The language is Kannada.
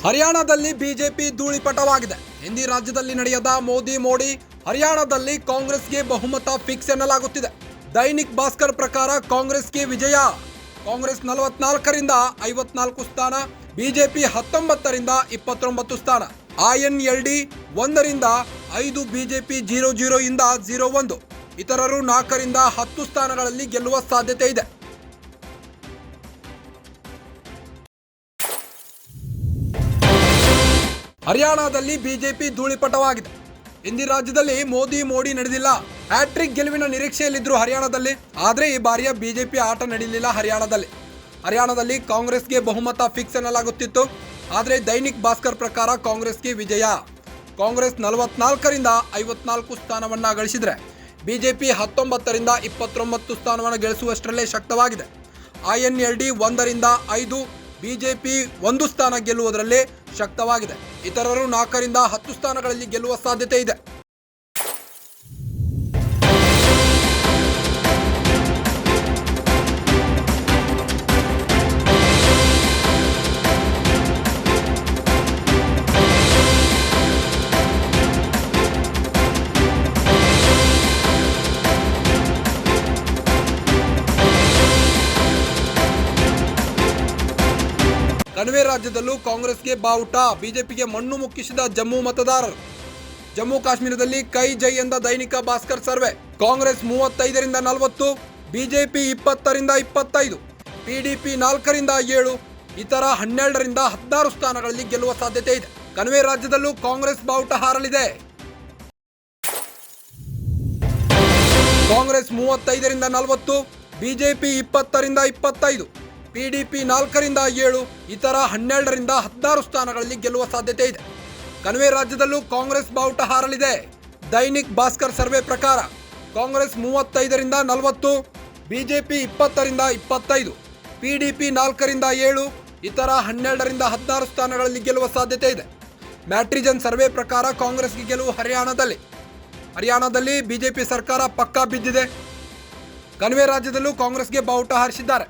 ಹರಿಯಾಣದಲ್ಲಿ ಬಿಜೆಪಿ ಧೂಳಿಪಟವಾಗಿದೆ. ಹಿಂದಿ ರಾಜ್ಯದಲ್ಲಿ ನಡೆಯದ ಮೋದಿ ಹರಿಯಾಣದಲ್ಲಿ ಕಾಂಗ್ರೆಸ್ಗೆ ಬಹುಮತ ಫಿಕ್ಸ್ ಎನ್ನಲಾಗುತ್ತಿದೆ. ದೈನಿಕ್ ಭಾಸ್ಕರ್ ಪ್ರಕಾರ ಕಾಂಗ್ರೆಸ್ಗೆ ವಿಜಯ. ಕಾಂಗ್ರೆಸ್ 44ರಿಂದ 54 ಸ್ಥಾನ, ಬಿಜೆಪಿ 19ರಿಂದ 29 ಸ್ಥಾನ, INLD 1ರಿಂದ 5, ಬಿಜೆಪಿ 00 ಇಂದ 01, ಇತರರು 4ರಿಂದ 10 ಸ್ಥಾನಗಳಲ್ಲಿ ಗೆಲ್ಲುವ ಸಾಧ್ಯತೆ ಇದೆ. ಹರಿಯಾಣದಲ್ಲಿ ಬಿಜೆಪಿ ಧೂಳಿಪಟವಾಗಿದೆ. ಹಿಂದಿ ರಾಜ್ಯದಲ್ಲಿ ಮೋದಿ ನಡೆದಿಲ್ಲ. ಹ್ಯಾಟ್ರಿಕ್ ಗೆಲುವಿನ ನಿರೀಕ್ಷೆಯಲ್ಲಿದ್ದರು ಹರಿಯಾಣದಲ್ಲಿ. ಆದರೆ ಈ ಬಾರಿಯ ಬಿಜೆಪಿ ಆಟ ನಡೆಯಲಿಲ್ಲ. ಹರಿಯಾಣದಲ್ಲಿ ಕಾಂಗ್ರೆಸ್ಗೆ ಬಹುಮತ ಫಿಕ್ಸ್ ಎನ್ನಲಾಗುತ್ತಿತ್ತು. ಆದರೆ ದೈನಿಕ್ ಭಾಸ್ಕರ್ ಪ್ರಕಾರ ಕಾಂಗ್ರೆಸ್ಗೆ ವಿಜಯ. ಕಾಂಗ್ರೆಸ್ 44ರಿಂದ 54 ಸ್ಥಾನವನ್ನು ಗಳಿಸಿದರೆ ಬಿಜೆಪಿ 19ರಿಂದ 29 ಸ್ಥಾನವನ್ನು ಗಳಿಸುವಷ್ಟರಲ್ಲೇ ಶಕ್ತವಾಗಿದೆ. INLD 1ರಿಂದ 5, ಬಿಜೆಪಿ 1 ಸ್ಥಾನ ಗೆಲ್ಲುವುದರಲ್ಲಿ ಶಕ್ತವಾಗಿದೆ. ಇತರರು 4ರಿಂದ 10 ಸ್ಥಾನಗಳಲ್ಲಿ ಗೆಲ್ಲುವ ಸಾಧ್ಯತೆ ಇದೆ. ಕಣಿವೆ ರಾಜ್ಯದಲ್ಲೂ ಕಾಂಗ್ರೆಸ್ಗೆ ಬಾವುಟ, ಬಿಜೆಪಿಗೆ ಮಣ್ಣು ಮುಕ್ಕಿಸಿದ ಜಮ್ಮು ಮತದಾರರು. ಜಮ್ಮು ಕಾಶ್ಮೀರದಲ್ಲಿ ಕೈ ಜೈ ಎಂದ ದೈನಿಕ ಭಾಸ್ಕರ್ ಸರ್ವೆ. ಕಾಂಗ್ರೆಸ್ 35ರಿಂದ 40, ಬಿಜೆಪಿ 20ರಿಂದ 25, PDP 4ರಿಂದ 7, ಇತರ 12ರಿಂದ 16 ಸ್ಥಾನಗಳಲ್ಲಿ ಗೆಲ್ಲುವ ಸಾಧ್ಯತೆ ಇದೆ. ಕಣಿವೆ ರಾಜ್ಯದಲ್ಲೂ ಕಾಂಗ್ರೆಸ್ ಬಾವುಟ ಹಾರಲಿದೆ. ಕಾಂಗ್ರೆಸ್ 35ರಿಂದ 40, ಬಿಜೆಪಿ 20ರಿಂದ 25, PDP 4ರಿಂದ 7, ಇತರ 12ರಿಂದ 16 ಸ್ಥಾನಗಳಲ್ಲಿ ಗೆಲ್ಲುವ ಸಾಧ್ಯತೆ ಇದೆ. ಕಣಿವೆ ರಾಜ್ಯದಲ್ಲೂ ಕಾಂಗ್ರೆಸ್ ಬಾವುಟ ಹಾರಲಿದೆ. ದೈನಿಕ್ ಭಾಸ್ಕರ್ ಸರ್ವೆ ಪ್ರಕಾರ ಕಾಂಗ್ರೆಸ್ 35ರಿಂದ 40, ಬಿಜೆಪಿ 20ರಿಂದ 25, PDP 4ರಿಂದ 7, ಇತರ 12ರಿಂದ 16 ಸ್ಥಾನಗಳಲ್ಲಿ ಗೆಲ್ಲುವ ಸಾಧ್ಯತೆ ಇದೆ. ಮ್ಯಾಟ್ರಿಜನ್ ಸರ್ವೆ ಪ್ರಕಾರ ಕಾಂಗ್ರೆಸ್ಗೆ ಗೆಲುವು ಹರಿಯಾಣದಲ್ಲಿ ಬಿಜೆಪಿ ಸರ್ಕಾರ ಪಕ್ಕಾ ಬಿದ್ದಿದೆ. ಕಣಿವೆ ರಾಜ್ಯದಲ್ಲೂ ಕಾಂಗ್ರೆಸ್ಗೆ ಬಾವುಟ ಹಾರಿಸಿದ್ದಾರೆ.